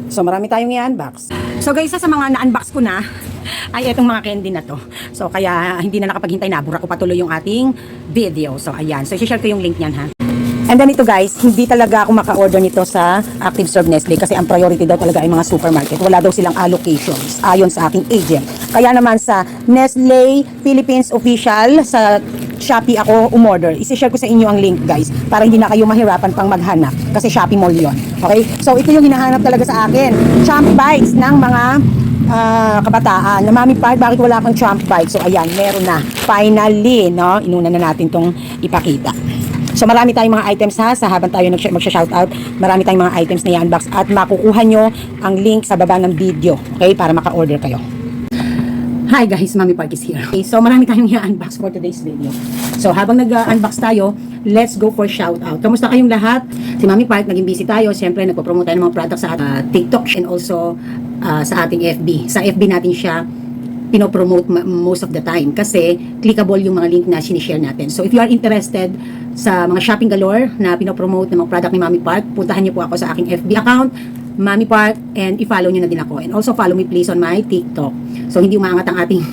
So marami tayong i-unbox. So guys, sa mga na-unbox ko na ay etong mga candy na to. So kaya hindi na nakapaghintay, nabura ko patuloy yung ating video. So ayan, so i-share ko yung link niyan ha. And then ito guys, hindi talaga ako maka-order nito sa ActiveServe Nestle kasi ang priority daw talaga ay mga supermarket. Wala daw silang allocations ayon sa aking agent. Kaya naman sa Nestle Philippines Official sa Shopee ako umorder. I-share ko sa inyo ang link guys para hindi na kayo mahirapan pang maghanap kasi Shopee Mall yon. Okay? So ito yung hinahanap talaga sa akin. Champ Bites ng mga kabataan. Na Mami Part, bakit wala kang Champ Bites? So ayan, meron na. Finally, no? Inuna na natin tong ipakita. So marami tayong mga items ha, sa habang tayo magsha-shoutout, marami tayong mga items na i-unbox at makukuha nyo ang link sa baba ng video, okay, para maka-order kayo. Hi guys, Mami Park is here. Okay, so marami tayong i-unbox for today's video. So habang nag-unbox tayo, let's go for shoutout. Kamusta kayong lahat? Si Mami Park, naging busy tayo. Siyempre, nagpo-promote tayo ng mga products sa TikTok and also sa ating FB. Sa FB natin siya pinopromote most of the time kasi clickable yung mga link na sinishare natin. So if you are interested sa mga shopping galore na pinopromote ng mga product ni Mami Park, puntahan niyo po ako sa aking FB account, Mami Park, and i-follow niyo na din ako. And also follow me please on my TikTok. So hindi umaangat ang ating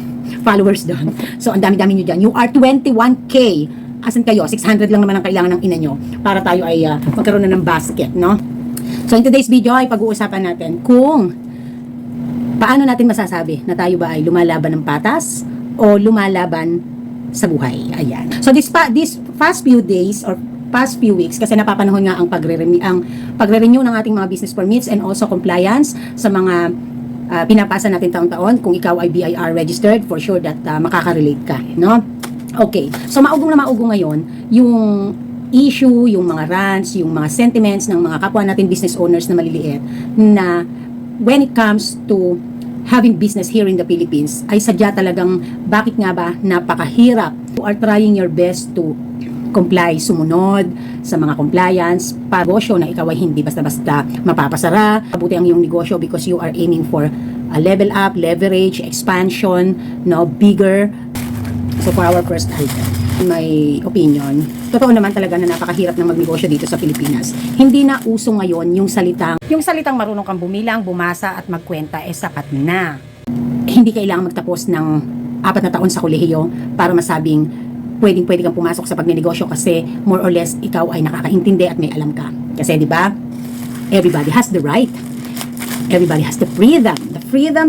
followers doon. So ang dami-dami niyo dyan. You are 21K. Asan kayo? 600 lang naman ang kailangan ng ina nyo para tayo ay magkaroon na ng basket, no? So in today's video ay pag-uusapan natin kung paano natin masasabi na tayo ba ay lumalaban ng patas o lumalaban sa buhay. Ayan. So this past few days or past few weeks kasi napapanahon nga ang pagre-renew ng ating mga business permits and also compliance sa mga pinapasa natin taon-taon. Kung ikaw ay BIR registered, for sure that makaka-relate ka, no? Okay. So maugong na maugong ngayon yung issue, yung mga rants, yung mga sentiments ng mga kapwa natin business owners na maliliit na when it comes to having business here in the Philippines, ay sadya talagang bakit nga ba napakahirap. You are trying your best to comply, sumunod sa mga compliance, negosyo na ikaw ay hindi basta-basta mapapasara. Mabuti ang iyong negosyo because you are aiming for a level up, leverage, expansion, no, bigger. So for our first item, my opinion, totoo naman talaga na napakahirap ng magnegosyo dito sa Pilipinas. Hindi na uso ngayon yung salitang marunong kang bumilang, bumasa at magkwenta sapat na. Hindi kailangan magtapos ng 4 na taon sa kolehiyo para masabing pwede kang pumasok sa pagnenegosyo kasi more or less ikaw ay nakakaintindi at may alam ka. Kasi di ba? Everybody has the right. Everybody has the freedom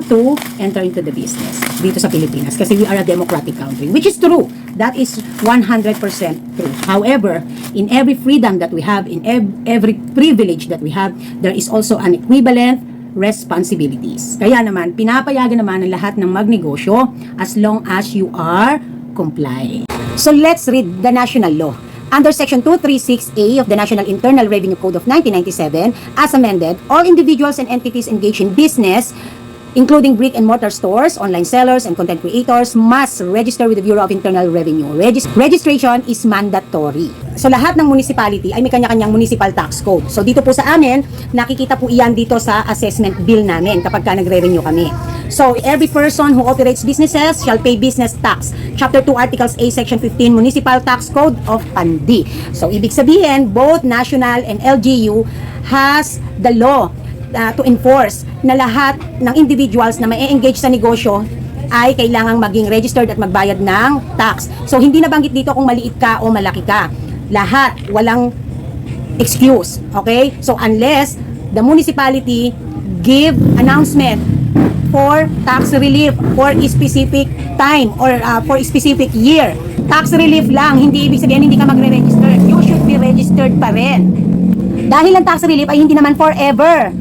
to enter into the business dito sa Pilipinas kasi we are a democratic country, which is true. That is 100% true. However, in every freedom that we have, in every privilege that we have, there is also an equivalent responsibilities. Kaya naman, pinapayagan naman ng lahat ng magnegosyo as long as you are comply. So let's read the national law. Under Section 236A of the National Internal Revenue Code of 1997, as amended, all individuals and entities engaged in business, including brick and mortar stores, online sellers, and content creators, must register with the Bureau of Internal Revenue. Registration is mandatory. So lahat ng municipality ay may kanya-kanyang municipal tax code. So dito po sa amin, nakikita po iyan dito sa assessment bill namin kapag ka nagre-renew kami. So every person who operates businesses shall pay business tax. Chapter 2, Articles A, Section 15, Municipal Tax Code of PANDI. So ibig sabihin, both national and LGU has the law to enforce na lahat ng individuals na may-engage sa negosyo ay kailangang maging registered at magbayad ng tax. So hindi nabanggit dito kung maliit ka o malaki ka. Lahat, walang excuse. Okay? So unless the municipality give announcement for tax relief for a specific time or for a specific year. Tax relief lang, hindi ibig sabihin hindi ka magre-register. You should be registered pa rin. Dahil ang tax relief ay hindi naman forever.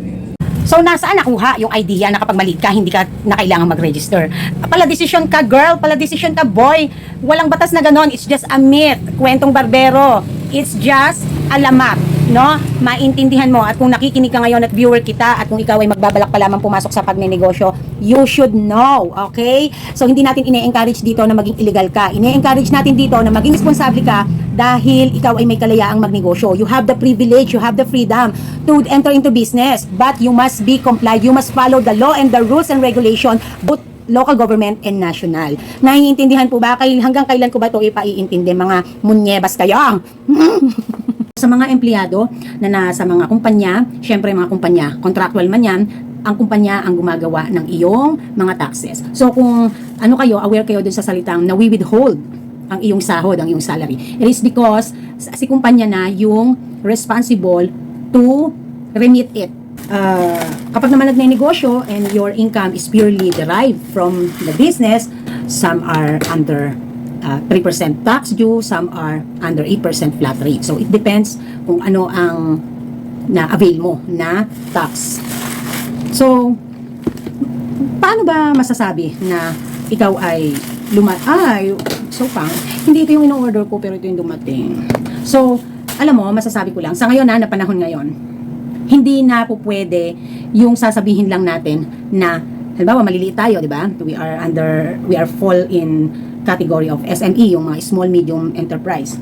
So, nasaan nakuha yung idea na kapag maliit ka, hindi ka na kailangan mag-register? Pala decision ka, girl. Pala decision ka, boy. Walang batas na ganon. It's just a myth. Kwentong barbero. It's just alamat. No? Maintindihan mo. At kung nakikinig ka ngayon at viewer kita, at kung ikaw ay magbabalak pa lamang pumasok sa pagnenegosyo, you should know. Okay? So, hindi natin ine-encourage dito na maging illegal ka. Ine-encourage natin dito na maging responsable ka dahil ikaw ay may kalayaang magnegosyo. You have the privilege, you have the freedom to enter into business. But you must be complied. You must follow the law and the rules and regulation, both local government and national. Naiintindihan po ba? Hanggang kailan ko ba ito ipaiintindi? Mga munyebas kayo? Sa mga empleyado na nasa mga kumpanya, syempre mga kumpanya, contractual man yan, ang kumpanya ang gumagawa ng iyong mga taxes. So kung ano kayo, aware kayo dun sa salitang na we withhold ang iyong sahod, ang iyong salary. It is because si kumpanya na yung responsible to remit it. Kapag naman nagnenegosyo and your income is purely derived from the business, some are under 3% tax due, some are under 8% flat rate. So it depends kung ano ang na-avail mo na tax. So, paano ba masasabi na ikaw ay hindi ito yung in-order ko pero ito yung dumating. So, alam mo, masasabi ko lang, sa ngayon na panahon ngayon, hindi na po pwede yung sasabihin lang natin na, halimbawa, maliliit tayo, di ba? We are fall in category of SME, yung mga small, medium enterprise.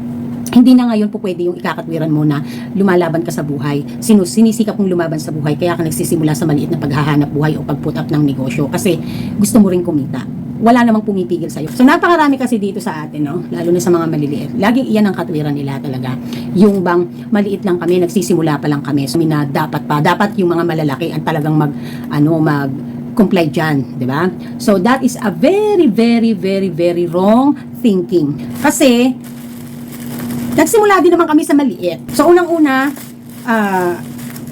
Hindi na ngayon po pwede yung ikakatwiran mo na lumalaban ka sa buhay. Sinisikap mong lumaban sa buhay, kaya ka nagsisimula sa maliit na paghahanap buhay o pag-put up ng negosyo kasi gusto mo rin kumita. Wala namang pumipigil sa'yo. So napakarami kasi dito sa atin, no? Lalo na sa mga maliliit. Laging iyan ang katwiran nila talaga. Yung bang maliit lang kami, nagsisimula pa lang kami. So na dapat yung mga malalaki ang talagang comply dyan, di ba? So that is a very, very, very, very wrong thinking. Kasi nagsimula din naman kami sa maliit. So, unang-una,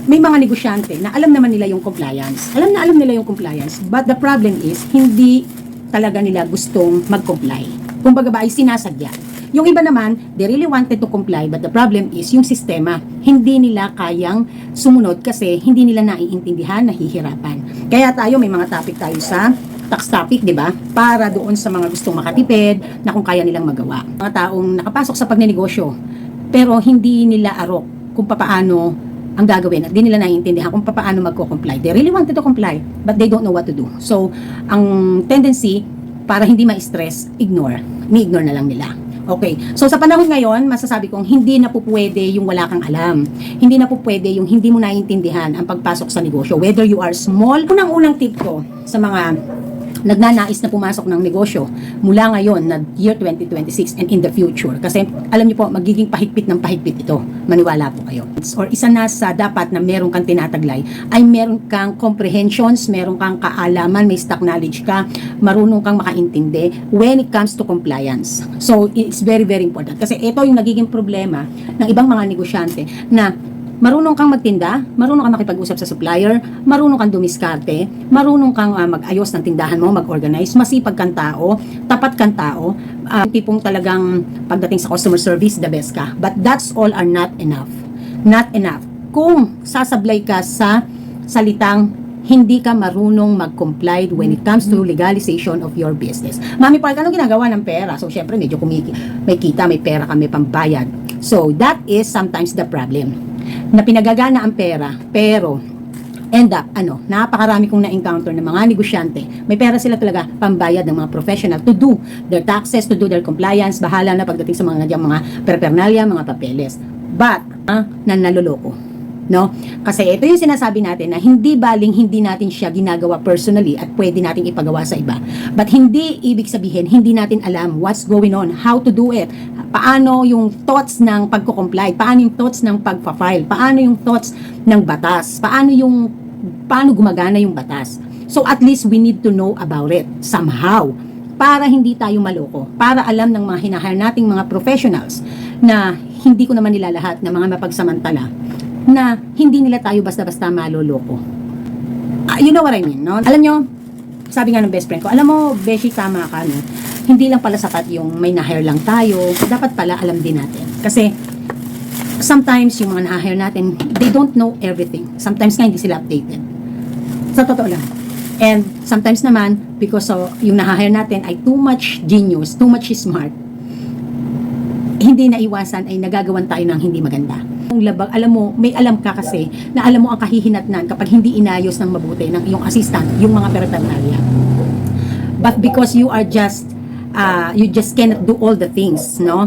may mga negosyante na alam naman nila yung compliance. Alam nila yung compliance. But the problem is, hindi talaga nila gustong mag-comply. Kumbaga ba ay sinasadya. Yung iba naman, they really wanted to comply, but the problem is, yung sistema, hindi nila kayang sumunod kasi hindi nila naiintindihan, nahihirapan. Kaya tayo, may mga topic tayo sa tax topic, di ba? Para doon sa mga gustong makatipid na kung kaya nilang magawa. Mga taong nakapasok sa pagnenegosyo pero hindi nila arok kung paano ang gagawin at di nila naiintindihan kung paano magko-comply. They really wanted to comply but they don't know what to do. So, ang tendency para hindi ma-stress, ni-ignore na lang nila. Okay. So, sa panahon ngayon, masasabi kong hindi na po pwede yung wala kang alam. Hindi na po pwede yung hindi mo naiintindihan ang pagpasok sa negosyo. Whether you are small, unang-unang tip ko sa mga nagnanais na pumasok ng negosyo mula ngayon na year 2026 and in the future. Kasi alam niyo po, magiging pahigpit ng pahigpit ito. Maniwala po kayo. Or isa na sa dapat na meron kang tinataglay ay meron kang comprehensions, meron kang kaalaman, may stock knowledge ka, marunong kang makaintindi when it comes to compliance. So, it's very, very important. Kasi ito yung nagiging problema ng ibang mga negosyante na marunong kang magtinda, marunong kang makipag-usap sa supplier, marunong kang dumiskarte, marunong kang mag-ayos ng tindahan mo, mag-organize, masipag kang tao, tapat kang tao, tipong talagang pagdating sa customer service, the best ka. But that's all are not enough. Not enough. Kung sasablay ka sa salitang hindi ka marunong mag-comply when it comes to legalization of your business. Mami Park, anong ginagawa ng pera? So, syempre, medyo may kita, may pera kami pambayad. So, that is sometimes the problem. Na pinagagana ang pera, pero end up, napakarami kong na-encounter ng mga negosyante. May pera sila talaga pambayad ng mga professional to do their taxes, to do their compliance, bahala na pagdating sa mga paraphernalia, mga papeles. But, naloloko. No? Kasi ito yung sinasabi natin na hindi baling hindi natin siya ginagawa personally at pwede natin ipagawa sa iba. But hindi ibig sabihin, hindi natin alam what's going on, how to do it, paano yung thoughts ng pagko-comply, paano yung thoughts ng pagpa-file, paano yung thoughts ng batas, paano gumagana yung batas. So at least we need to know about it somehow para hindi tayo maloko, para alam ng mga hinahire nating mga professionals na hindi ko naman nila lahat na mga mapagsamantala na hindi nila tayo basta-basta maloloko. You know what I mean, no? Alam nyo, sabi nga ng best friend ko, alam mo, Beshi, tama ka, no? Hindi lang pala sapat yung may na-hire lang tayo. Dapat pala alam din natin. Kasi, sometimes yung mga na-hire natin, they don't know everything. Sometimes nga hindi sila updated. Sa totoo lang. And sometimes naman, because yung na-hire natin ay too much genius, too much smart, hindi naiwasan ay nagagawan tayo ng hindi maganda. Labag, alam mo, may alam ka kasi na alam mo ang kahihinatnan kapag hindi inayos ng mabuti ng iyong assistant, yung mga paraphernalia. But because you just cannot do all the things, no?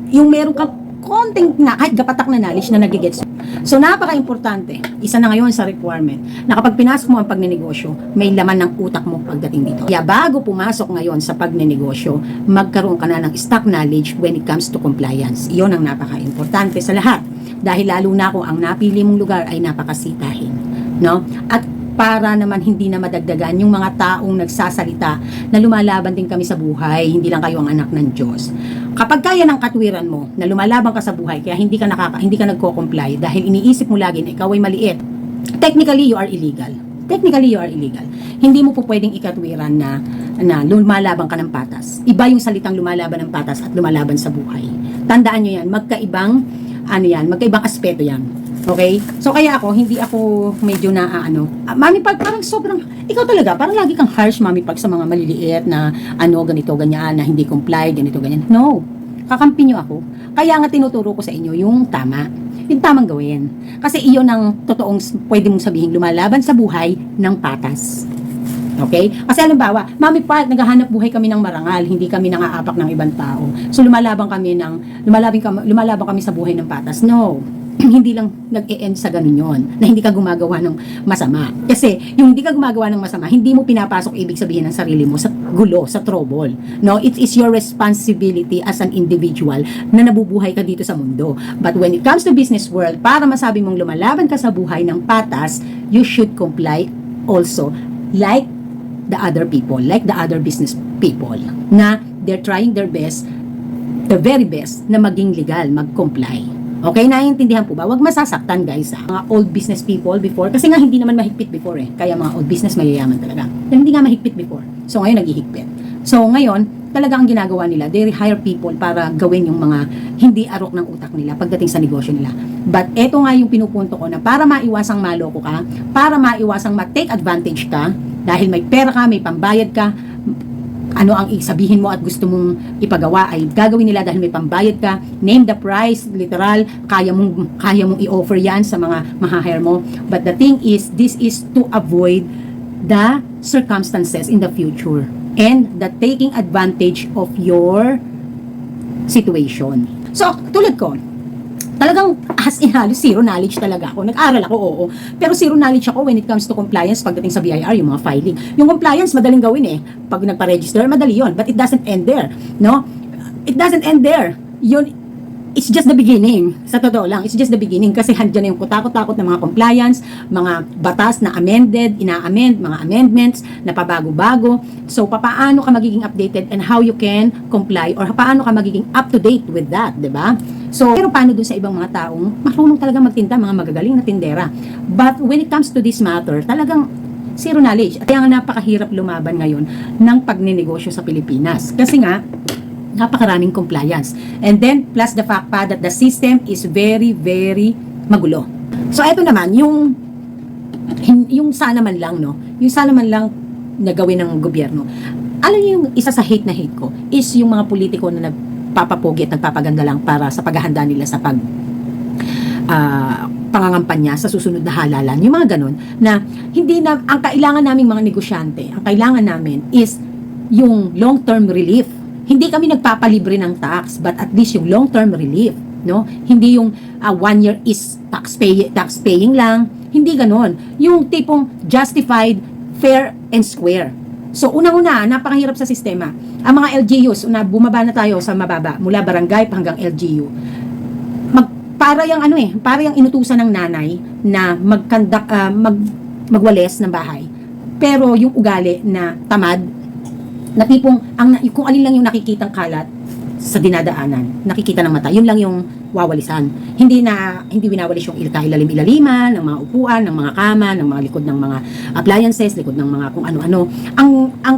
Yung meron kang konting na, kahit gapatak na knowledge na nagigets. So, napaka-importante, isa na ngayon sa requirement, na kapag pinasok mo ang pagnenegosyo, may laman ng utak mo pagdating dito. Kaya bago pumasok ngayon sa pagnenegosyo, magkaroon ka na ng stock knowledge when it comes to compliance. Iyon ang napaka-importante sa lahat. Dahil lalo na kung ang napili mong lugar ay napakasitahin, no? At para naman hindi na madagdagan yung mga taong nagsasalita na lumalaban din kami sa buhay, hindi lang kayo ang anak ng Diyos. Kapag kaya ng katwiran mo na lumalaban ka sa buhay, kaya hindi ka nagko-comply dahil iniisip mo lagi na ikaw ay maliit, technically you are illegal. Technically you are illegal. Hindi mo po pwedeng ikatwiran na lumalaban ka ng patas. Iba yung salitang lumalaban ng patas at lumalaban sa buhay. Tandaan nyo yan, magkaibang aspeto yan. Okay? So, kaya hindi ako medyo Mami Pag, parang sobrang, ikaw talaga, parang lagi kang harsh, Mami Pag, sa mga maliliit na ganito, ganyan, na hindi comply, ganito, ganyan. No. Kakampi nyo ako. Kaya nga tinuturo ko sa inyo yung tama. Yung tamang gawin. Kasi iyon ang totoong pwede mong sabihin lumalaban sa buhay ng patas. Okay? Kasi halimbawa, Mami Park, naghahanap buhay kami ng marangal, hindi kami nangaapak ng ibang tao. So lumalaban kami sa buhay ng patas. No. Hindi lang nag-e-end sa ganun yun, na hindi ka gumagawa ng masama. Kasi yung hindi ka gumagawa ng masama, hindi mo pinapasok ibig sabihin ng sarili mo sa gulo, sa trouble. No, it is your responsibility as an individual na nabubuhay ka dito sa mundo. But when it comes to business world, para masabi mong lumalaban ka sa buhay ng patas, you should comply also like the other people, like the other business people, na they're trying their best, the very best, na maging legal, mag-comply. Okay, naiintindihan po ba? Huwag masasaktan, guys. Mga old business people before, kasi nga hindi naman mahigpit before Kaya mga old business mayayaman talaga. Hindi nga mahigpit before. So ngayon naghihigpit. So ngayon, talaga ang ginagawa nila, they hire people para gawin yung mga hindi arok ng utak nila pagdating sa negosyo nila. But eto nga yung pinupunto ko na para maiwasang maloko ka, para maiwasang ma-take advantage ka, dahil may pera ka, may pambayad ka, ano ang sabihin mo at gusto mong ipagawa ay gagawin nila dahil may pambayad ka, name the price, literal, kaya mong i-offer yan sa mga mahahire mo. But the thing is, this is to avoid the circumstances in the future and the taking advantage of your situation. So, tulad ko, talagang as in halos zero knowledge talaga ako. Nag-aral ako, oo. Pero zero knowledge ako when it comes to compliance pagdating sa BIR, yung mga filing. Yung compliance, madaling gawin Pag nagpa-register, madali yon. But it doesn't end there. No? It doesn't end there. It's just the beginning. Sa totoo lang, it's just the beginning. Kasi handyan na yung kutakot-takot ng mga compliance, mga batas na amended, ina-amend, mga amendments na pabago-bago. So, paano ka magiging updated and how you can comply or paano ka magiging up-to-date with that, di ba? So, pero paano dun sa ibang mga taong marunong talaga magtinda, mga magagaling na tindera. But when it comes to this matter, talagang zero knowledge. At kaya nga napakahirap lumaban ngayon ng pagninegosyo sa Pilipinas. Kasi nga, napakaraming compliance. And then, plus the fact pa that the system is very, very magulo. So, ito naman, yung sana man lang, no? Yung sana man lang na gawin ng gobyerno. Alam niyo yung isa sa hate na hate ko is yung mga politiko na nagpapapogi at nagpapaganda lang para sa paghahanda nila sa pangangampanya sa susunod na halalan. Yung mga ganun, na hindi na, ang kailangan naming mga negosyante, ang kailangan namin is yung long-term relief. Hindi kami nagpapalibre ng tax, but at least yung long-term relief, no? Hindi yung 1 year is tax paying lang, hindi ganon. Yung tipong justified, fair, and square. So, unang-una, napakahirap sa sistema. Ang mga LGUs, bumaba na tayo sa mababa, mula barangay hanggang LGU. Para yung inutusan ng nanay na magwales ng bahay. Pero yung ugali na tamad, na tipong kung alin lang yung nakikitang kalat sa dinadaanan, nakikita ng mata, yun lang yung wawalisan. Hindi winawalis yung ilalim-ilaliman, ng mga upuan, ng mga kama, ng mga likod ng mga appliances, likod ng mga kung ano-ano. Ang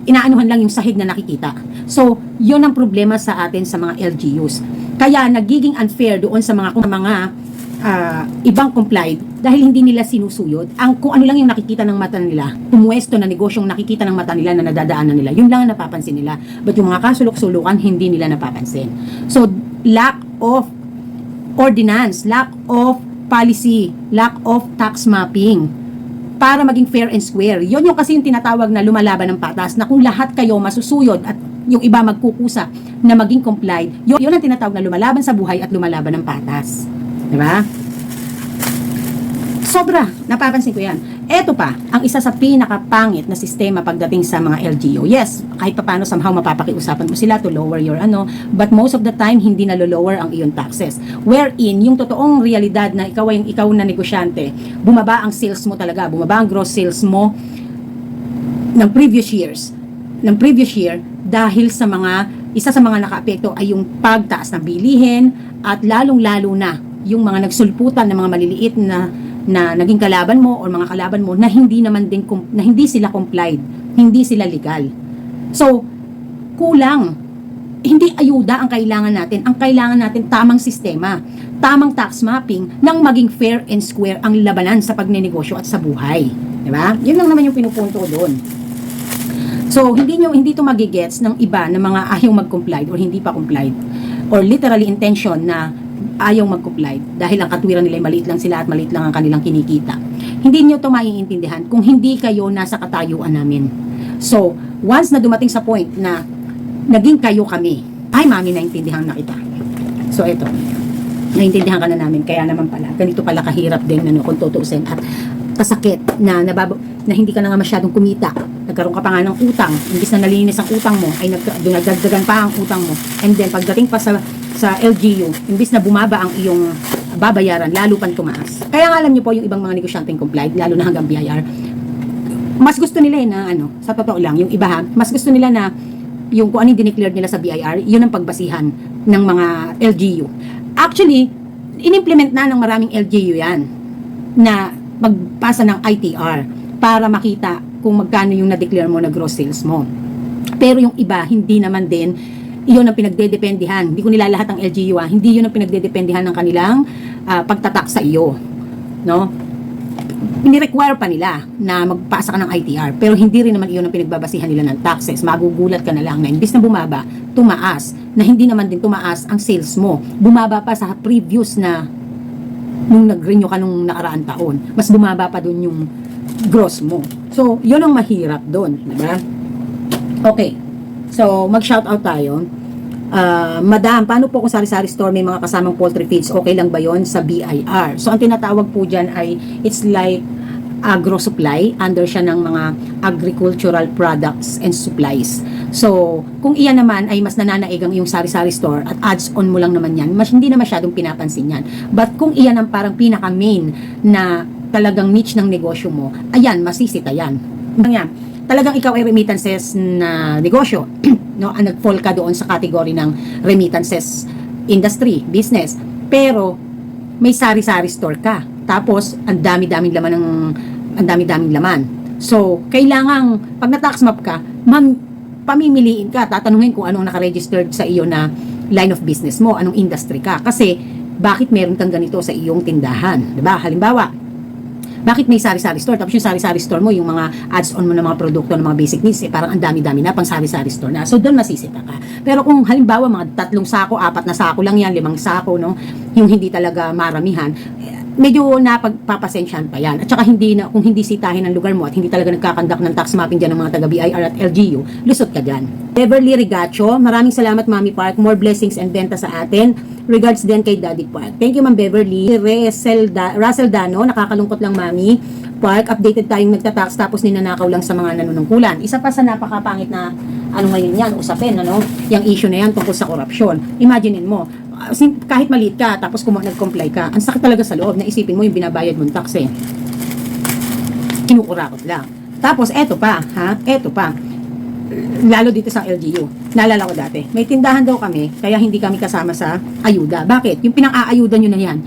inaanuhan lang yung sahig na nakikita. So, yun ang problema sa atin sa mga LGUs. Kaya nagiging unfair doon sa mga ibang complied dahil hindi nila sinusuyod kung ano lang yung nakikita ng mata nila, pumuesto na negosyong nakikita ng mata nila na nadadaanan nila, yun lang ang napapansin nila. But yung mga kasulok-sulukan, hindi nila napapansin. So, lack of ordinance, lack of policy, lack of tax mapping para maging fair and square. Yun yung kasi yung tinatawag na lumalaban ng patas, na kung lahat kayo masusuyod at yung iba magkukusa na maging complied, yun ang tinatawag na lumalaban sa buhay at lumalaban ng patas. Diba? Sobra, napapansin ko yan. Eto pa, ang isa sa pinakapangit na sistema pagdating sa mga LGU. Yes, kahit paano somehow mapapakiusapan mo sila to lower your but most of the time, hindi na lower ang iyong taxes. Wherein, yung totoong realidad na ikaw na negosyante, bumaba ang sales mo talaga, bumaba ang gross sales mo ng previous year dahil sa isa sa mga nakaapekto ay yung pagtaas ng bilihin at lalong-lalo na yung mga nagsulputan ng mga maliliit na naging kalaban mo o mga kalaban mo na hindi sila complied, hindi sila legal. So, kulang. Hindi ayuda ang kailangan natin. Ang kailangan natin tamang sistema, tamang tax mapping nang maging fair and square ang labanan sa pagnenegosyo at sa buhay. Diba? Yun lang naman yung pinupunto ko doon. So, hindi to magigets ng iba na mga ayaw mag-comply or hindi pa complied or literally intention na ayaw mag-comply dahil ang katwiran nila ay maliit lang sila at maliit lang ang kanilang kinikita. Hindi niyo to maiintindihan kung hindi kayo nasa katayuan namin. So, once na dumating sa point na naging kayo kami, ay mami, naintindihan na kita. So, eto. Naintindihan ka na namin, kaya naman pala, ganito pala kahirap din kung tutuusin at kasakit na hindi ka na nga masyadong kumita. Nagkaroon ka pa nga ng utang, imbis na nalinis ang utang mo, ay nagdagdagan pa ang utang mo. And then, pagdating pa sa LGU, imbis na bumaba ang iyong babayaran, lalo pang tumaas. Kaya nga alam niyo po yung ibang mga negosyanteng complied, lalo na hanggang BIR, mas gusto nila na sa totoo lang, yung iba mas gusto nila na yung kung ano yung dineclared nila sa BIR, yun ang pagbasihan ng mga LGU. Actually, inimplement na ng maraming LGU yan na magpasa ng ITR para makita kung magkano yung na-declare mo na gross sales mo. Pero yung iba, hindi naman din iyon ang pinagdedependihan. Hindi ko nilalahat ang LGU, hindi yun ang pinagdedependihan ng kanilang pagtatak sa iyo. No? Ni-require pa nila na magpasa ka ng ITR, pero hindi rin naman iyon ang pinagbabasihan nila ng taxes. Magugulat ka na lang na imbis na bumaba, tumaas, na hindi naman din tumaas ang sales mo. Bumaba pa sa previous na nung nag-renew ka nung nakaraang taon. Mas bumaba pa dun yung gross mo. So, yun ang mahirap dun. Diba? Okay. So, mag-shoutout tayo. Madam, paano po kung sari-sari store may mga kasamang poultry feeds? Okay lang ba yon sa BIR? So, ang tinatawag po dyan ay it's like agro supply. Under siya ng mga agricultural products and supplies. So, kung iyan naman ay mas nananaig ang iyong sari-sari store at adds-on mo lang naman yan, hindi na masyadong pinapansin yan. But kung iyan ang parang pinaka-main na talagang niche ng negosyo mo, ayan, masisita yan. Talagang ikaw ay remittances na negosyo, no? Nag-fall ka doon sa category ng remittances industry, business. Pero may sari-sari store ka. Tapos ang dami-daming laman. So, kailangang pag na-tax map ka, pamimiliin ka, tatanungin kung anong naka-registered sa iyo na line of business mo, anong industry ka. Kasi bakit meron kang ganito sa iyong tindahan, 'di ba? Halimbawa, bakit may sari-sari store? Tapos yung sari-sari store mo, yung mga ads-on mo ng mga produkto, ng mga basic needs, parang ang dami-dami na, pang sari-sari store na. So, doon masisita ka. Pero kung halimbawa, mga 3 sako, 4 na sako lang yan, 5 sako, no? Yung hindi talaga maramihan, medyo napagpapasensyahan pa yan. At saka kung hindi sitahin ang lugar mo at hindi talaga nagkakandak ng tax mapping dyan ng mga taga-BIR at LGU, lusot ka dyan. Beverly Rigacho, maraming salamat Mami Park. More blessings and benta sa atin. Regards din kay Daddy Park. Thank you Ma'am Beverly. Russell Dano, nakakalungkot lang Mami Park. Updated tayong nagtatax tapos ninanakaw lang sa mga nanunungkulan. Isa pa sa napakapangit na ngayon yan, usapin, yung issue na yan tungkol sa korupsyon. Imaginein mo, kahit maliit ka, tapos kung nag-comply ka, ang sakit talaga sa loob, naisipin mo yung binabayad mong tax kinukurakot lang. Tapos, eto pa, lalo dito sa LGU, naalala ko dati, may tindahan daw kami, kaya hindi kami kasama sa ayuda. Bakit? Yung pinang-aayuda nyo na yan,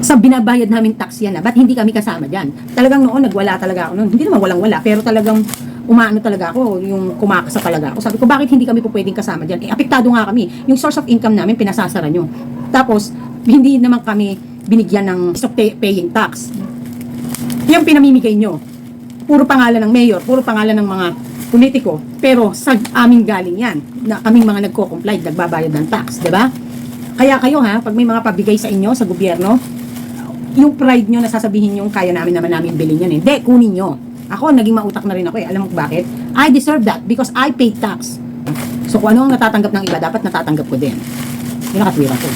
sa binabayad namin tax yan, ba't hindi kami kasama dyan? Talagang noon, nagwala talaga ako noon. Hindi naman walang-wala, pero talagang umaano talaga ako, yung kumakasa talaga ako. Sabi ko, bakit hindi kami po pwedeng kasama dyan? Apektado nga kami. Yung source of income namin, pinasasara nyo. Tapos, hindi naman kami binigyan ng stock paying tax. Yung pinamimigay nyo, puro pangalan ng mayor, puro pangalan ng mga politiko, pero sa aming galing yan, na kaming mga nagko-comply, nagbabayad ng tax, di ba? Kaya kayo pag may mga pabigay sa inyo, sa gobyerno, yung pride nyo na sasabihin nyo, kaya namin bilhin yan Hindi, kunin nyo. Ako, naging mautak na rin ako Alam mo bakit? I deserve that because I paid tax. So, kung ano ang natatanggap ng iba, dapat natatanggap ko din. Yung nakatwira ko.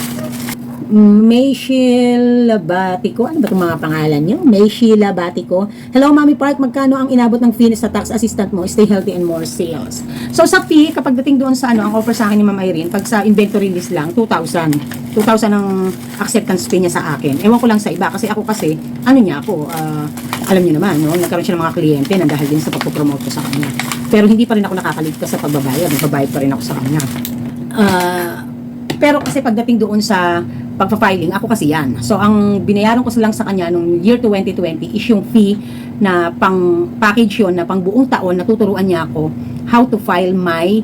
Mayshil Labatico. Ano ba itong mga pangalan nyo? Mayshil Labatico. Hello, Mami Park. Magkano ang inabot ng fee sa tax assistant mo? Stay healthy and more sales. So, sa fee, kapag dating doon sa ang offer sa akin ni Ma'am Irene, pag sa inventory list lang, 2,000. 2,000 ang acceptance fee niya sa akin. Ewan ko lang sa iba. Kasi alam niyo naman, no? Nagkaroon siya ng mga kliyente na dahil din sa pagpopromote ko sa kanya. Pero hindi pa rin ako nakakaligtas sa pagbabayad. Nagbabayad pa rin ako sa kanya. Pero kasi pagdating doon sa pagpa-filing, ako kasi yan. So, ang binayaran ko lang sa kanya nung year 2020 is yung fee na pang package yun, na pang buong taon, natuturuan niya ako how to file my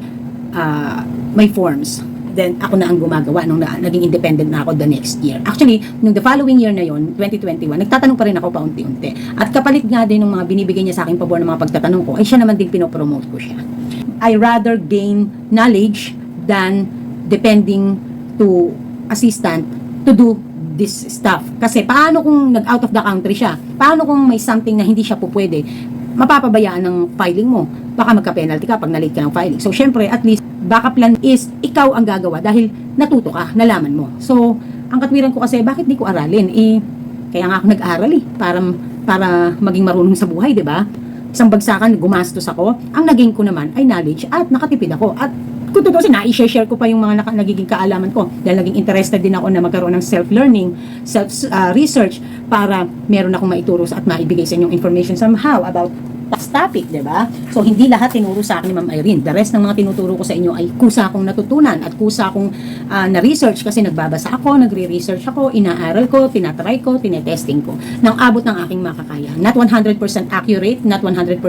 forms. Then, ako na ang gumagawa nung naging independent na ako the next year. Actually, nung the following year na yon 2021, nagtatanong pa rin ako paunti-unti. At kapalit nga din ng mga binibigay niya sa akin pabor ng mga pagtatanong ko, ay siya naman din pinopromote ko siya. I rather gain knowledge than depending to assistant to do this stuff. Kasi paano kung nag-out of the country siya? Paano kung may something na hindi siya pupwede? Mapapabayaan ng filing mo. Baka magka-penalty ka pag na-late ka ng filing. So, syempre, at least, backup plan is ikaw ang gagawa dahil natuto ka, nalaman mo. So, ang katwiran ko kasi, bakit di ko aralin? Kaya nga ako nag-aral para maging marunong sa buhay, di ba? Isang bagsakan, gumastos ako. Ang naging ko naman ay knowledge at nakatipid ako. At kung totoo kasi, na-share ko pa yung mga nagiging kaalaman ko dahil naging interested din ako na magkaroon ng self-learning, self-research para meron akong maituro at maibigay sa inyong information somehow about tax topic, diba? So, hindi lahat tinuro sa akin ni Ma'am Irene. The rest ng mga tinuturo ko sa inyo ay kusa akong natutunan at kusa akong na-research kasi nagbabasa ako, nagre-research ako, inaaral ko, tinatry ko, tinetesting ko nang abot ng aking makakaya. Not 100% accurate, not 100%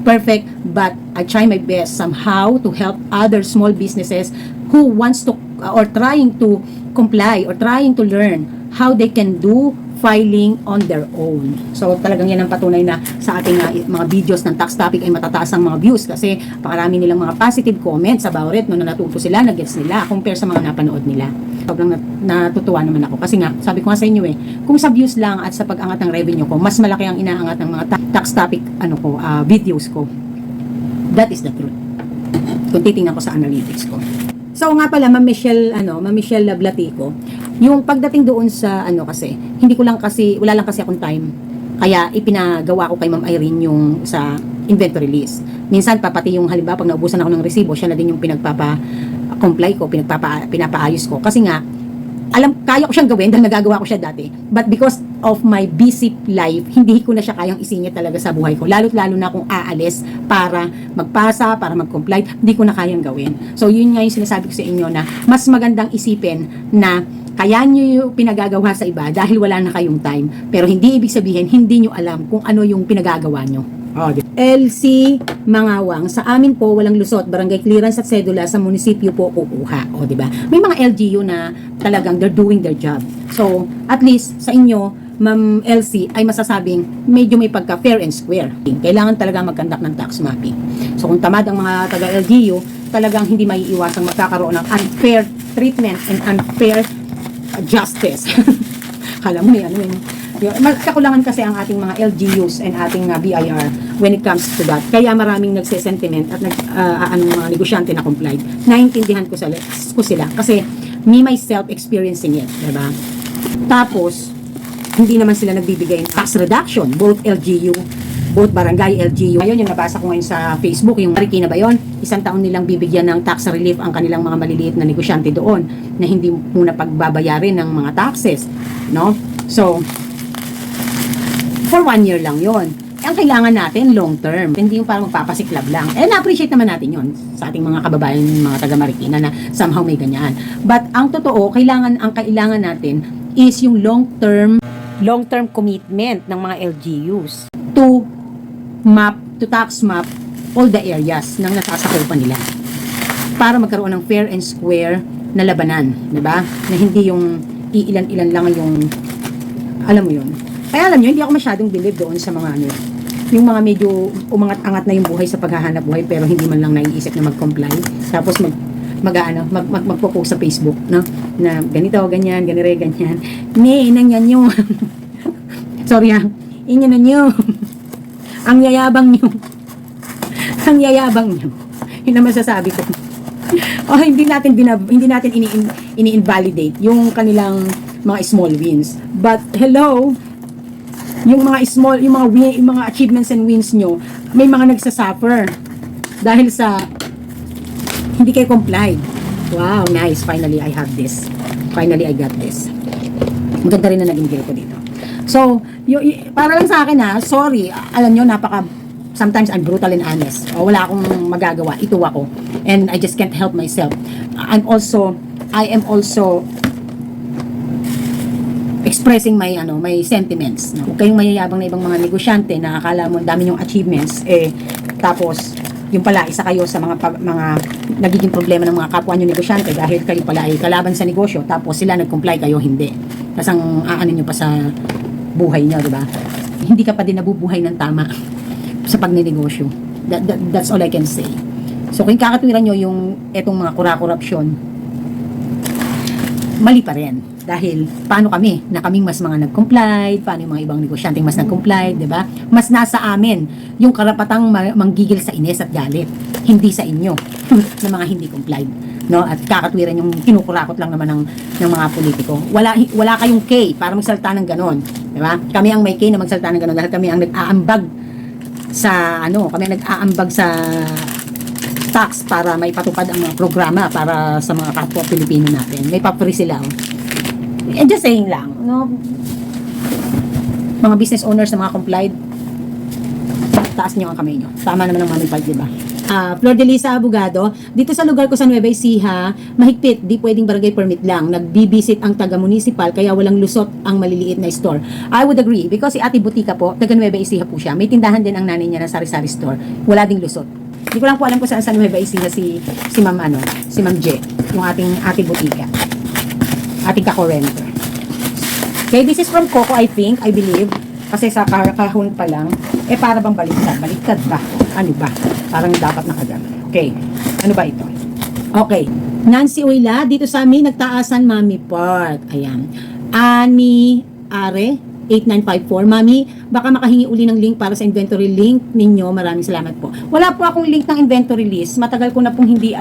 perfect, but I try my best somehow to help other small businesses who wants to or trying to comply or trying to learn how they can do filing on their own. So, talagang yan ang patunay na sa ating mga videos ng tax topic ay matataas ang mga views kasi pakarami nilang mga positive comments about it no, na natuto sila, na-gets nila compare sa mga napanood nila. Sobrang natutuwa naman ako kasi nga, sabi ko nga sa inyo kung sa views lang at sa pag-angat ng revenue ko, mas malaki ang inaangat ng mga tax topic videos ko. That is the truth. Kung titingnan ko sa analytics ko. So nga pala, Ma'am Michelle Lablatico, yung pagdating doon sa kasi, wala lang kasi akong time. Kaya ipinagawa ko kay Ma'am Irene yung sa inventory list. Minsan pati yung halimbawa pag naubusan ako ng resibo, siya na din yung pinagpapa-comply ko, pinapaayos ko. Kasi nga, kaya ko siyang gawin dahil nagagawa ko siya dati. But because of my busy life, hindi ko na siya kayang isingit talaga sa buhay ko. Lalo't lalo na kung aalis para magpasa, para mag-comply, hindi ko na kayang gawin. So, yun nga yung sinasabi ko sa inyo na mas magandang isipin na kaya nyo yung pinagagawa sa iba dahil wala na kayong time. Pero hindi ibig sabihin, hindi nyo alam kung ano yung pinagagawa nyo. LC Mangawang, sa amin po walang lusot, barangay clearance at sedula sa munisipyo po kukuha. O, di ba? May mga LGU na talagang they're doing their job. So, at least sa inyo, Ma'am LC, ay masasabing medyo may pagka fair and square. Kailangan talaga mag-conduct ng tax mapping. So, kung tamad ang mga taga-LGU, talagang hindi maiiwasang magkakaroon ng unfair treatment and unfair justice. Kala mo kakulangan kasi ang ating mga LGUs and ating BIR when it comes to that. Kaya maraming nagsesentiment at mga negosyante na complied. Naintindihan ko sila kasi me myself experiencing it, diba? Tapos, hindi naman sila nagbibigay ng tax reduction, both barangay LGU. Ngayon, yung nabasa ko ngayon sa Facebook, yung Marikina ba yun? 1 taon nilang bibigyan ng tax relief ang kanilang mga maliliit na negosyante doon na hindi muna pagbabayarin ng mga taxes, no? So, for 1 year lang yon. Ang kailangan natin long term, hindi yung parang magpapasiklab lang. Na-appreciate naman natin yon sa ating mga kababayan, mga taga Marikina na somehow may ganyan. But ang totoo, ang kailangan natin is yung long-term commitment ng mga LGUs to tax map all the areas ng nasasakupan nila para magkaroon ng fair and square na labanan, di ba? Na hindi yung iilan-ilan lang yung alam mo yun. Kaya alam nyo, hindi ako masyadong believe doon sa mga yung mga medyo umangat-angat na yung buhay sa paghahanap buhay pero hindi man lang naiisip na mag-comply. Tapos magpo-post sa Facebook, no? Na ganito, ganyan, ganyan. Nangyan nyo. Sorry inyo na nyo. Ang yayabang nyo. Yun ang masasabi ko. Hindi natin ini-invalidate yung kanilang mga small wins. But hello, yung mga yung mga achievements and wins nyo, may mga nagsasuffer dahil sa hindi kayo complied. Wow, nice. Finally, I have this. Finally, I got this. Maganda rin na naging deal ko dito. So, para lang sa akin sorry, alam nyo, sometimes I'm brutal and honest. O, wala akong magagawa. Ito ako. And I just can't help myself. I am also expressing my sentiments. Huwag kayong mayayabang na ibang mga negosyante na akala mo ang dami yung achievements, tapos yung pala isa kayo sa mga nagiging problema ng mga kapwa nyo negosyante dahil kayo pala ay kalaban sa negosyo, tapos sila nag-comply, kayo hindi. Tapos ang aanin nyo pa sa buhay nyo, di ba? Hindi ka pa din nabubuhay ng tama sa pagnenegosyo. That's all I can say. So kung kakatwiran nyo yung etong mga korupsyon, mali pa rin. Dahil paano kami na kaming mas mga nag-comply, paano yung mga ibang negosyanteng mas nag-comply, di ba? Mas nasa amin yung karapatang manggigil sa ines at galit, hindi sa inyo na mga hindi complied, no? At kakatwiran yung kinukurakot lang naman ng mga politiko. Wala kayong K para magsalita ng ganon, di ba? Kami ang may K na magsalita ng ganon dahil kami ang nag-aambag sa tax para may patupad ang mga programa para sa mga kapwa Pilipino natin. May pa-free sila, And just saying lang, no? Mga business owners na mga complied, taas nyo ang kamay nyo. Tama naman ang mami pag, diba? Flor de Lisa Abogado, dito sa lugar ko sa Nueva Ecija, mahigpit, di pwedeng barangay permit lang. Nagbibisit ang taga-municipal, kaya walang lusot ang maliliit na store. I would agree, because si Ate Butika po, taga Nueva Ecija po siya. May tindahan din ang nanay niya na sari-sari store. Wala ding lusot. Hindi ko lang po alam kung saan sa Nueva Ecija si Ma'am J, yung ating Ate Butika. Ating kakorenter. Okay, this is from Coco, I believe. Kasi sa kahon pa lang, para bang baliktad? Baliktad ba? Ano ba? Parang dapat nakagano. Okay, ano ba ito? Okay, Nancy Uyla, dito sa amin, nagtaasan Mami Park. Ayan. Ani Are, 8954. Mami, baka makahingi uli ng link para sa inventory link ninyo. Maraming salamat po. Wala po akong link ng inventory list. Matagal ko na pong hindi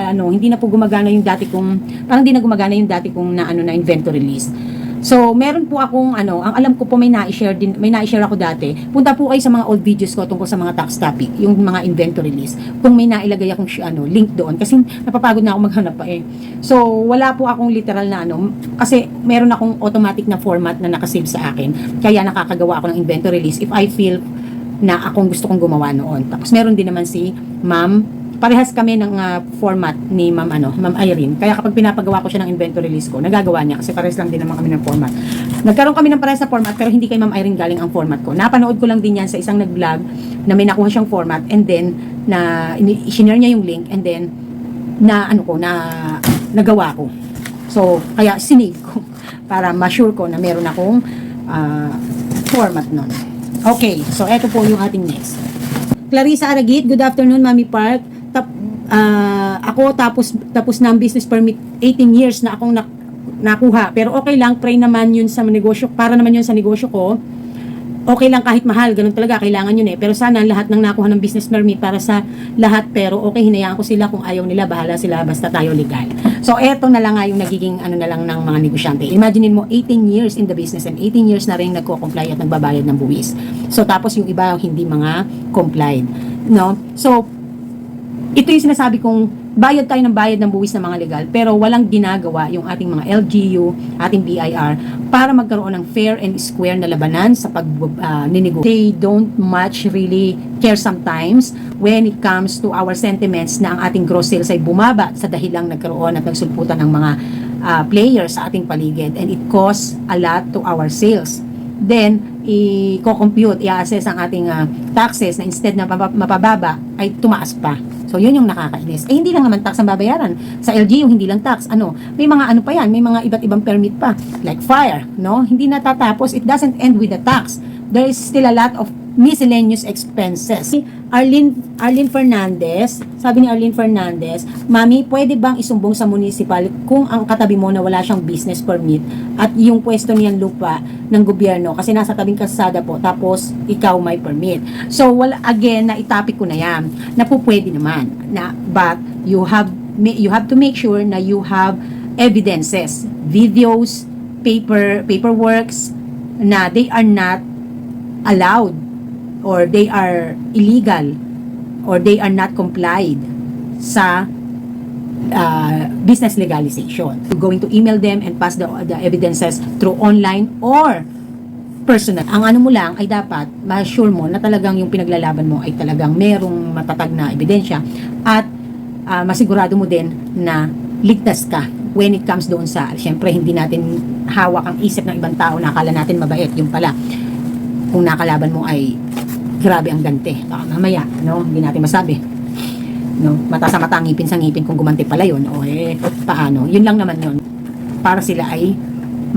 na po gumagana yung dati kong, parang hindi na gumagana yung dati kong na inventory list. So, meron po akong ang alam ko po may na-share ako dati. Punta po kayo sa mga old videos ko tungkol sa mga tax topic, yung mga inventory list. Kung may nailagay akong link doon kasi napapagod na ako maghanap pa So, wala po akong literal na kasi meron akong automatic na format na nakasave sa akin. Kaya nakakagawa ako ng inventory list if I feel na akong gusto kong gumawa noon. Tapos meron din naman si Ma'am, parehas kami ng format ni Ma'am Irene. Kaya kapag pinapagawa ko siya ng inventory list ko, nagagawa niya kasi parehas lang din naman kami ng format. Nagkaroon kami ng parehas na format pero hindi kay Ma'am Irene galing ang format ko. Napanood ko lang din yan sa isang nag-vlog na may nakuha siyang format and then na i-share niya yung link and then nagawa ko. So, kaya sinave ko para ma-sure ko na meron akong format nun. Okay, so eto po yung ating next. Clarissa Aragit, good afternoon Mami Park. Ako tapos na ang business permit 18 years na akong nakuha, pero okay lang, pray naman yun sa negosyo, para naman yun sa negosyo ko. Okay lang kahit mahal, ganun talaga, kailangan yun pero sana lahat ng nakuha ng business permit para sa lahat, pero okay, hinayaan ko sila, kung ayaw nila, bahala sila, basta tayo legal. So eto na lang nga yung nagiging na lang ng mga negosyante. Imaginein mo, 18 years in the business and 18 years na rin nagko-comply at nagbabayad ng buwis. So tapos yung iba hindi mga complied, no? So ito yung sinasabi kong bayad tayo ng bayad ng buwis ng mga legal pero walang ginagawa yung ating mga LGU, ating BIR para magkaroon ng fair and square na labanan sa pag-negotiate. They don't much really care sometimes when it comes to our sentiments na ang ating gross sales ay bumaba sa dahilang nagkaroon at nagsulputan ng mga players sa ating paligid and it costs a lot to our sales. Then, i-compute, i-assess ang ating taxes na instead na mapababa ay tumaas pa. So, yun yung nakakainis. Hindi lang naman tax ang babayaran. Sa LGU, hindi lang tax. May mga pa yan, may mga iba't ibang permit pa. Like fire, no? Hindi natatapos. It doesn't end with the tax. There is still a lot of miscellaneous expenses. Arlene Fernandez, sabi ni Arlene Fernandez, Mami, pwede bang isumbong sa municipal kung ang katabi mo na wala siyang business permit at yung pwesto niyan lupa ng gobyerno kasi nasa tabing kalsada po tapos ikaw may permit. So, again, naitapik ko na yan na po pwede naman but you have to make sure na you have evidences, videos, paperworks na they are not allowed or they are illegal or they are not complied sa business legalization. You're going to email them and pass the evidences through online or personal. Ang ano mo lang ay dapat ma-assure mo na talagang yung pinaglalaban mo ay talagang merong matatag na ebidensya at masigurado mo din na ligtas ka when it comes doon sa, syempre hindi natin hawak ang isip ng ibang tao na akala natin mabait, yung pala kung nakalaban mo ay grabe ang gante. Baka mamaya, no, hindi natin masabi. No, mata sa mata, ngipin sa ngipin kung gumanti pala yun, o paano? Yun lang naman yun. Para sila ay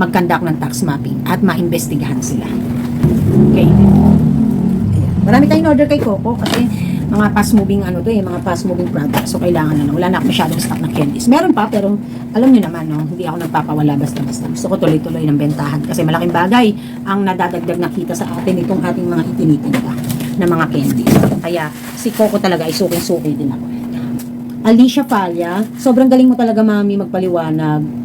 mag-conduct ng tax mapping at maimbestigahan sila. Okay. Marami tayong order kay Coco kasi mga fast-moving mga fast-moving products. So, kailangan wala na ako masyadong stock na candies. Meron pa, pero alam nyo naman, no, hindi ako nagpapawala basta-basta. Gusto ko tuloy-tuloy ng bentahan kasi malaking bagay ang nadadagdag na kita sa atin itong ating mga itinitinda na mga candies. Kaya, si Coco talaga ay suking-suki din ako. Alicia Falia, sobrang galing mo talaga, mami, magpaliwanag.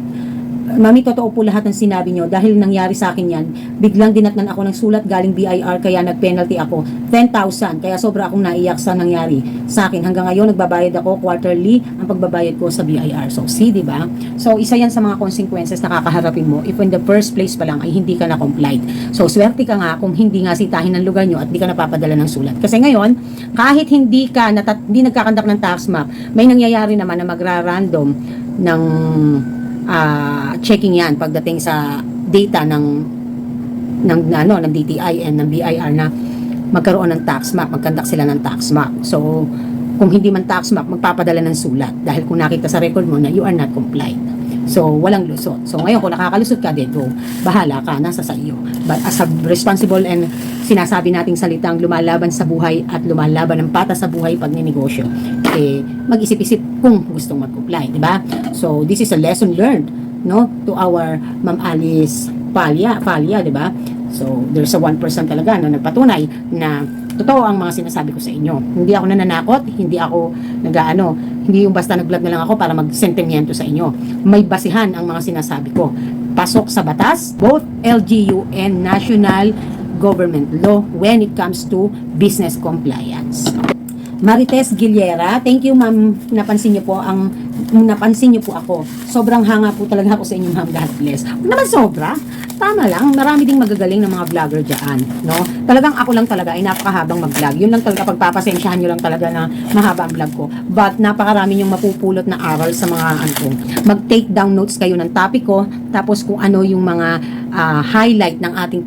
Mami, totoo po lahat ng sinabi nyo. Dahil nangyari sa akin yan, biglang dinatnan ako ng sulat galing BIR, kaya nag-penalty ako 10,000. Kaya sobra akong naiyak sa nangyari sa akin. Hanggang ngayon, nagbabayad ako quarterly ang pagbabayad ko sa BIR. So, see, di ba? So, isa yan sa mga consequences na kakaharapin mo if in the first place pa lang ay hindi ka na-complied. So, swerte ka nga kung hindi nga sitahin ng lugar nyo at hindi ka napapadala ng sulat. Kasi ngayon, kahit hindi nagkakandak ng tax map, may nangyayari naman na magra-random ng checking yan pagdating sa data ng DTI and ng BIR na magkaroon ng tax map, magkandak sila ng tax map. So, kung hindi man tax map, magpapadala ng sulat dahil kung nakita sa record mo na you are not compliant. So, walang lusot. So, ngayon kung nakakalusot ka dito, bahala ka, nasa sa iyo. But as a responsible and sinasabi nating salitang lumalaban sa buhay at lumalaban ng patas sa buhay pag ninegosyo, mag-isip-isip kung gustong mag-comply, di ba? So, this is a lesson learned, no, to our Ma'am Alice Falia, di ba? So, there's a 1% talaga na nagpatunay na totoo ang mga sinasabi ko sa inyo. Hindi ako nananakot, hindi ako hindi yung basta nag-vlog na lang ako para mag-sentimiento sa inyo. May basihan ang mga sinasabi ko. Pasok sa batas, both LGU and national government law when it comes to business compliance. Marites Gilera, thank you, ma'am. Napansin niyo po ako. Sobrang hanga po talaga ako sa inyo, ma'am. God bless. Naman sobra. Tama lang, marami ding magagaling ng mga vlogger dyan, no? Talagang ako lang talaga ay napakahabang mag-vlog. Yun lang talaga, pagpapasensyahan nyo lang talaga na mahaba ang vlog ko. But napakarami yung mapupulot na aral sa mga mag-take down notes kayo ng topic ko, tapos kung ano yung mga highlight ng ating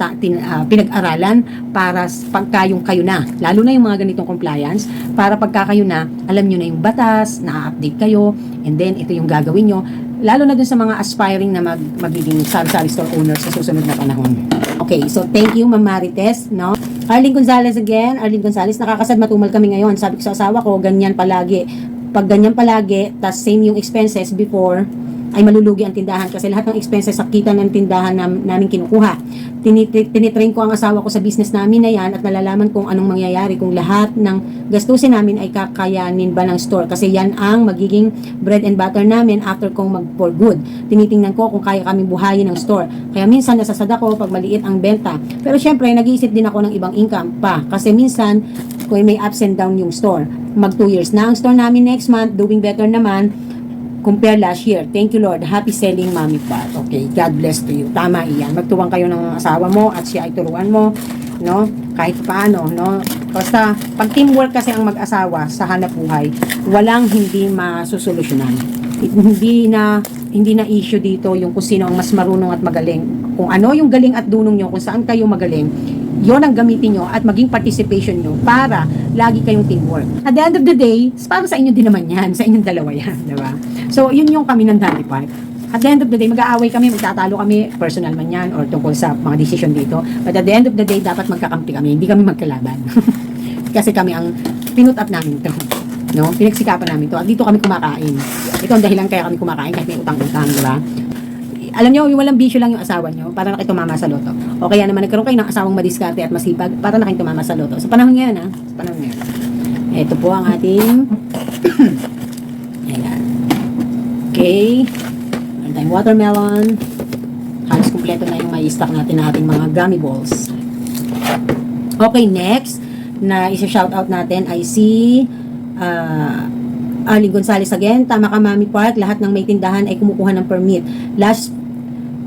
pinag-aralan para pagka yung kayo na, lalo na yung mga ganitong compliance, para pagka kayo na, alam nyo na yung batas, na-update kayo, and then ito yung gagawin nyo, lalo na dun sa mga aspiring na magiging sari-sari store owners sa susunod na panahon. Okay, so thank you, Ma'am Marites, no? Arlene Gonzalez again. Arlene Gonzalez, nakakasad matumal kami ngayon. Sabi ko sa asawa ko, ganyan palagi. Pag ganyan palagi, tas same yung expenses before, ay malulugi ang tindahan kasi lahat ng expenses sa kita ng tindahan namin kinukuha. Tinitrain ko ang asawa ko sa business namin na yan at nalalaman kung anong mangyayari kung lahat ng gastusin namin ay kakayanin ba ng store kasi yan ang magiging bread and butter namin after kong for good. Tinitingnan ko kung kaya kami buhayin ng store. Kaya minsan nasasad ako pag maliit ang benta. Pero syempre nag-iisip din ako ng ibang income pa kasi minsan kung may ups and down yung store. Mag 2 years na ang store namin next month, doing better naman compare last year. Thank you, Lord. Happy selling, Mommy Pat. Okay, God bless to you. Tama iyan. Magtuwang kayo ng asawa mo at siya ay turuan mo, no? Kahit paano, no? Basta, pag teamwork kasi ang mag-asawa sa hanap buhay, walang hindi masusolusyonan. Hindi na issue dito yung kung sino ang mas marunong at magaling. Kung ano yung galing at dunong nyo, kung saan kayo magaling, yon ang gamitin nyo at maging participation nyo para lagi kayong teamwork. At the end of the day, para sa inyo din naman yan, sa inyong dalawa yan, diba? So, yun yung kami ng Daddy Park. At the end of the day, mag-aaway kami, magtatalo kami, personal man yan, or tungkol sa mga decision dito. But at the end of the day, dapat magkakampi kami, hindi kami magkalaban. Kasi kami ang pinut up namin ito. No? Pinagsikapan namin ito. At dito kami kumakain. Ito ang dahilan kaya kami kumakain kahit may utang-utang, diba? Alam nyo, yung walang bisyo lang yung asawa nyo para na kayo tumama sa loto. O kaya naman nagkaroon kayo ng asawang madiskarte at masipag para na kayo tumama sa loto. Sa panahon ngayon, ha? Sa panahon ngayon. Ito po ang ating ayan. Okay. Meron tayong watermelon. Halos kumpleto na yung may stock natin na ating mga gummy balls. Okay, next na isa-shoutout natin ay si Arlene Gonzalez again. Tama ka, Mami Park. Lahat ng may tindahan ay kumukuha ng permit.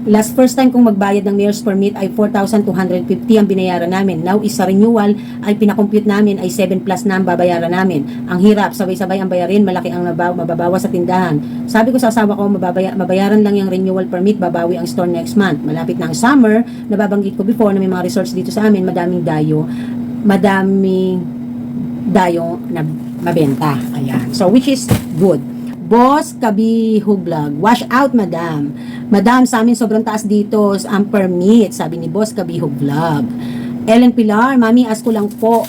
First time kong magbayad ng mayor's permit ay 4,250 ang binayaran namin. Now is sa renewal ay pinakompute namin ay 7 plus na ang babayaran namin. Ang hirap, sabay-sabay ang bayarin, malaki ang mababawa sa tindahan. Sabi ko sa asawa ko, mabayaran lang yung renewal permit, babawi ang store next month. Malapit na ang summer, nababanggit ko before na may mga resorts dito sa amin, madaming dayo na mabenta. Ayan. So, which is good. Boss Kabiho Vlog, wash out madam. Madam, sa amin sobrang taas dito ang permit, sabi ni Boss Kabiho Vlog. Ellen Pilar, Mami, ask ko lang po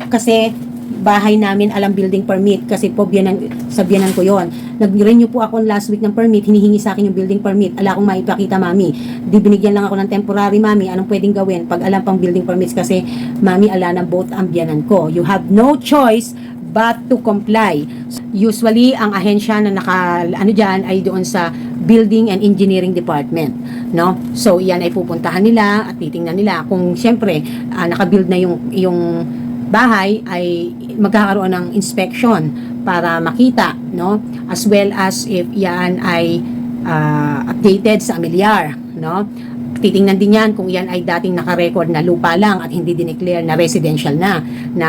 kasi bahay namin alam building permit kasi po sabianan ko yon. Nag-renew po ako last week ng permit, hinihingi sa akin yung building permit. Ala akong maipakita, Mami. Di binigyan lang ako ng temporary, Mami. Anong pwedeng gawin pag alam pang building permits kasi, Mami, ala ng both ang biyanan ko. You have no choice but to comply. Usually, ang ahensya na dyan ay doon sa Building and Engineering Department, no? So, iyan ay pupuntahan nila at titingnan nila kung siyempre naka-build na yung bahay ay magkakaroon ng inspection para makita, no? As well as if yan ay updated sa amilyar, no? Titingnan din yan kung yan ay dating naka-record na lupa lang at hindi dineclare na residential na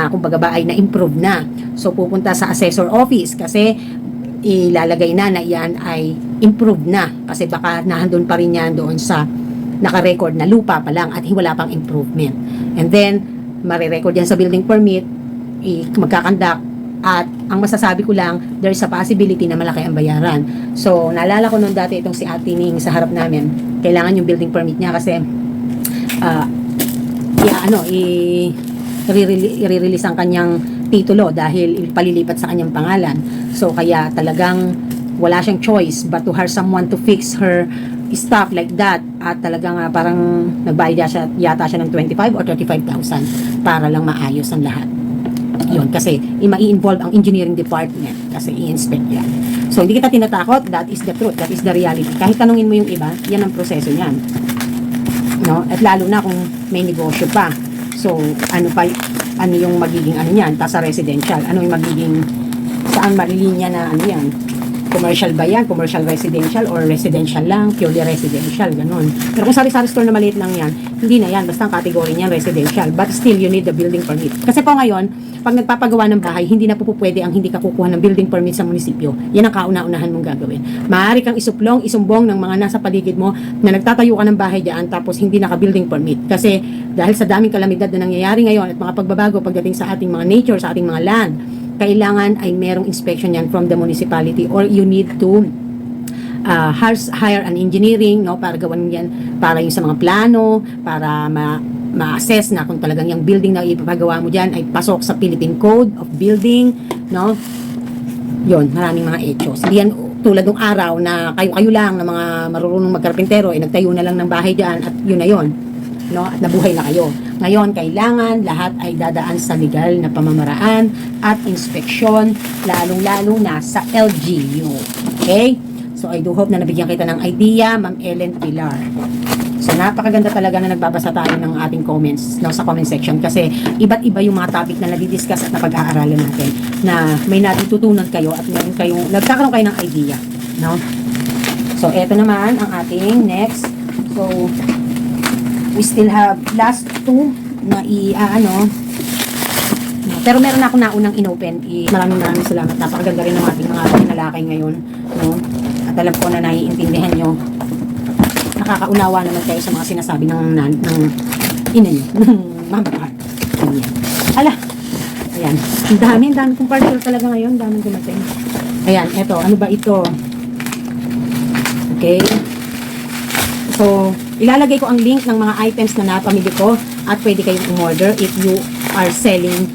kumbaga ba ay na-improve na. So, pupunta sa assessor office kasi ilalagay na yan ay improved na kasi baka nahandun pa rin yan doon sa naka-record na lupa pa lang at wala pang improvement. And then, marirecord yan sa building permit, magkakandak, at ang masasabi ko lang, there's a possibility na malaki ang bayaran. So, naalala ko noon dati itong si Ate Ning sa harap namin, kailangan yung building permit niya kasi i-release ang kanyang titulo dahil palilipat sa kanyang pangalan. So, kaya talagang wala siyang choice but to hire someone to fix her stuff like that at talagang parang nagbayad yata siya ng 25 or 35,000 para lang maayos ang lahat. Yun, kasi mai-involve ang engineering department kasi i-inspect yan. So, hindi kita tinatakot, that is the truth, that is the reality. Kahit tanungin mo yung iba, yan ang proseso niyan. No? At lalo na kung may negosyo pa. So, ano yung magiging niyan, sa residential, ano yung magiging, saan malilinya na yan, commercial ba yan, commercial residential or residential lang, purely residential, ganun. Pero kung sari-sari store na maliit lang yan, hindi na yan, basta ang category niyan residential, but still you need the building permit. Kasi po ngayon, pag nagpapagawa ng bahay, hindi na po pwede ang hindi ka kukuha ng building permit sa munisipyo. Yan ang kauna-unahan mong gagawin. Maaari kang isumbong ng mga nasa paligid mo na nagtatayo ka ng bahay diyan tapos hindi naka-building permit. Kasi dahil sa daming kalamidad na nangyayari ngayon at mga pagbabago pagdating sa ating mga nature, sa ating mga land, kailangan ay merong inspection yan from the municipality or you need to hire an engineering, no, para gawan yan, para yung sa mga plano, para ma-assess na kung talagang yung building na ipapagawa mo dyan ay pasok sa Philippine Code of Building, no? Yun, maraming mga etos. Hindi yan tulad ng araw na kayo-kayo lang na mga marurunong magkarpintero ay nagtayo na lang ng bahay dyan at yun na yun, no? At nabuhay na kayo. Ngayon, kailangan lahat ay dadaan sa legal na pamamaraan at inspeksyon, lalong-lalo na sa LGU. Okay? So, I do hope na nabigyan kita ng idea, Ma'am Ellen Pilar. So, napakaganda talaga na nagbabasa tayo ng ating comments, no, sa comment section kasi iba't iba yung mga topic na nadidiscuss at napag-aaralan natin na may natututunan kayo at nagkakaroon kayo ng idea, no? So, eto naman ang ating next. So, we still have last two na pero meron na akong naunang inopen. Maraming salamat. Napakaganda rin ng ating mga pinalakay ngayon, no? At alam ko na naiintindihan nyo. Nakakaunawa naman kayo sa mga sinasabi ng ina nyo, ng Mama Park. Ayan. Hala. Ayan. Ang dami kong parcel talaga ngayon. Daming dumating. Ayan, eto. Ano ba ito? Okay. So, ilalagay ko ang link ng mga items na napamili ko at pwede kayong umorder if you are selling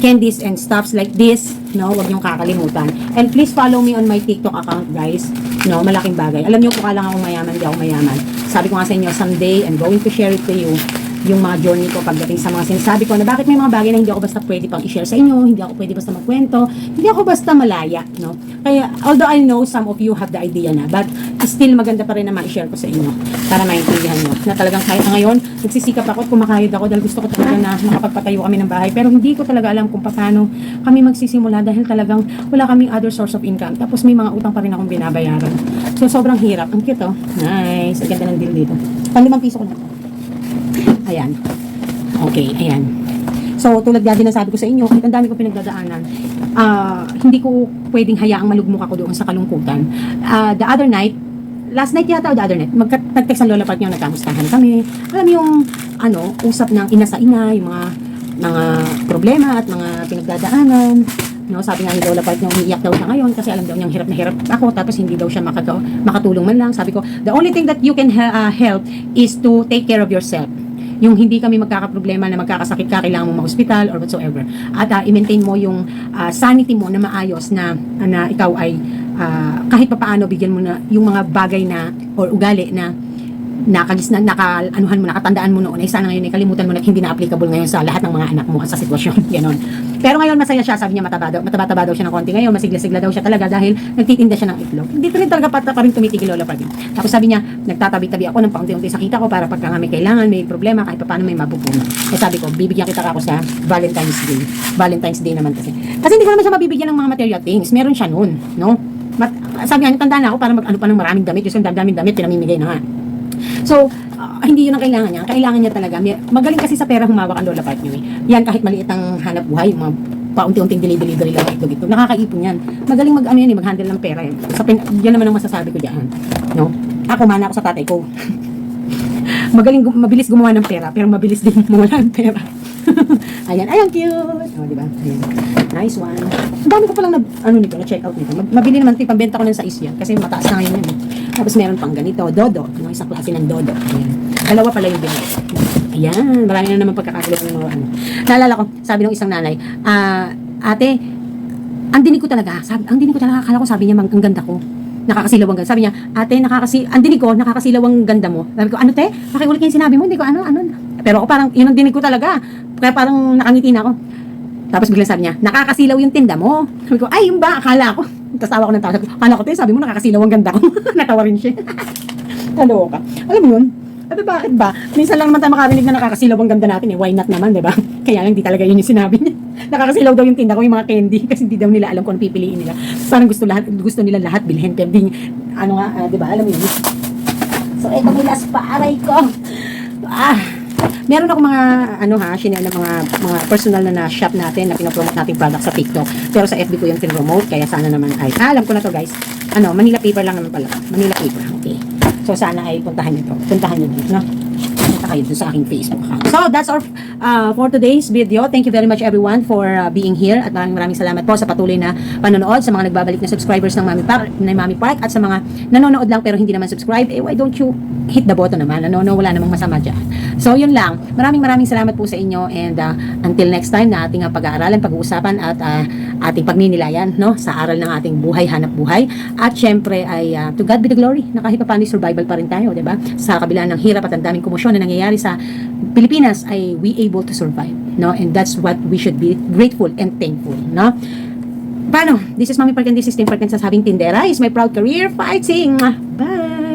candies and stuffs like this, no? Huwag niyong kakalimutan. And please follow me on my TikTok account, guys. No, malaking bagay. Alam niyo kung kailangan akong mayaman, hindi ako mayaman. Sabi ko nga sa inyo, someday I'm going to share it to you yung mga journey ko pagdating sa mga sinasabi ko na bakit may mga bagay na hindi ako basta pwede pang i-share sa inyo, hindi ako pwede basta magkwento, hindi ako basta malaya, no? Kaya, although I know some of you have the idea na, but still maganda pa rin na ma-share ko sa inyo para maintindihan nyo na talagang kahit ngayon, nagsisikap ako at kumakayod ako dahil gusto ko talaga na makapagpatayo kami ng bahay, pero hindi ko talaga alam kung paano kami magsisimula dahil talagang wala kaming other source of income, tapos may mga utang pa rin akong binabayaran. So, sobrang hirap. Ang cute, oh. Nice. Ang ganda ng deal dito. Pang 5 piso ko na. Ayan. Okay, ayan. So, tulad nga din na sabi ko sa inyo, kahit ang dami ko pinagdadaanan, hindi ko pwedeng hayaang malugmok ako doon sa kalungkutan. The other night, last night yata o the other night, nag-text ang lola part niyo, nagkamustahan kami. Alam mo yung, usap ng ina sa ina, yung mga problema at mga pinagdadaanan. No, sabi nga ni Lola Part niya, umiiyak daw siya ngayon kasi alam daw niyang hirap na hirap ako, tapos hindi daw siya makatulong man lang. Sabi ko, the only thing that you can help is to take care of yourself. Yung hindi kami magkakaproblema na magkakasakit ka, kailangan mo ma-hospital or whatsoever. At i-maintain mo yung sanity mo na maayos na ikaw ay kahit papaano bigyan mo na yung mga bagay na or ugali na nakatandaan mo noon ay sana ngayon ay kalimutan mo na hindi na applicable ngayon sa lahat ng mga anak mo at sa sitwasyon. Ganon. Pero ngayon masaya siya, sabi niya mataba daw siya ng konti. Ngayon masigla-sigla daw siya talaga dahil nagtitinda siya ng itlog. Dito rin talaga pa rin tumitigil Lola Party. Tapos sabi niya, nagtatabi-tabi ako ng paunti-unti sa kita ko para pagka nga may kailangan, may problema, kahit paano may mapupuno. Eh sabi ko, bibigyan kita ako sa Valentine's Day. Valentine's Day naman kasi. Kasi hindi ko naman siya mabibigyan ng mga material things. Meron siya noon, no? Sabi niya, tandaan na ako para mag-ano pa ng maraming damit. Yung daming damit, pinamimigay na nga. So, hindi yun ang kailangan niya. Kailangan niya talaga. Magaling kasi sa pera humawak ang Lola Part niyo. Yan kahit maliit ang hanap buhay, mga paunti-unting delivery lang ito. Nakakaipon yan. Magaling mag-handle ng pera. Yan naman ang masasabi ko diyan. No? Ako mana ako sa tatay ko. Mabilis gumawa ng pera, pero mabilis din mawala ng pera. Ayan, cute. Oh, di ba? Ayan. Nice one. Ang dami ko palang na-check out nito. Mabili naman ito, pambenta ko ng sa isyan kasi mataas na ngayon yan. Tapos meron pang ganito, dodo. Isang klase ng dodo. Ayan. Dalawa pala yung binili. Ayan, marami na naman pagkakagulo ng mga Naalala ko, sabi ng isang nanay, ate, ang dinig ko talaga, akala ko sabi niya, ang ganda ko. Nakakasilaw ang ganda. Sabi niya, ate, ang dinig ko, nakakasilaw ang ganda mo. Sabi ko, ano te? Pakiulit yung sinabi mo, hindi ko ano. Pero ako parang, yun ang dinig ko talaga. Kaya parang nakangiti na ako. Tapos biglang sabi niya, nakakasilaw yung tinda mo. Sabi ko, ay, yung ba? Akala ko. Tapos tawa ko ng tawa. Akala ko, te, sabi mo, nakakasilaw ang ganda ko. Natawa rin siya. Talo ka. Alam mo yun? Sabi, bakit ba? Minsan lang naman tayo makarinig na nakakasilaw ang ganda natin eh. Why not naman, di ba? Kaya lang, hindi talaga yun yung sinabi niya. Nakakasilaw daw yung tinda ko, yung mga candy. Kasi hindi daw nila alam kung ano pipiliin nila. Parang gusto nila lahat bilhin. Pero di ba? Alam mo yun? So, eto milas pa, aray ko. Meron ako mga shinare na mga personal na shop natin na pinopromote nating product sa TikTok. Pero sa FB ko yung tinromote, kaya sana naman ay alam ko na to guys. Manila paper lang naman pala. Manila paper. Okay. So sana ay puntahan niyo no? Punta kayo dun sa aking Facebook account. So that's all for today's video. Thank you very much everyone for being here at maraming salamat po sa patuloy na panonood, sa mga nagbabalik na subscribers ng Mami Park at sa mga nanonood lang pero hindi naman subscribe. Why don't you hit the button naman? Wala namang masama dyan. So yun lang. Maraming salamat po sa inyo and until next time na ating pag-aaralan, pag-uusapan at ating pagninilayan, no, sa aral ng ating buhay, hanap buhay. At syempre ay to God be the glory na kahit paano survival pa rin tayo, 'di ba? Sa kabila ng hirap at ang daming komosyon na nangyayari sa Pilipinas ay we able to survive, no? And that's what we should be grateful and thankful, no? Paano? This is Mami Park and this is Tim Park and sasabing tindera is my proud career fighting. Bye!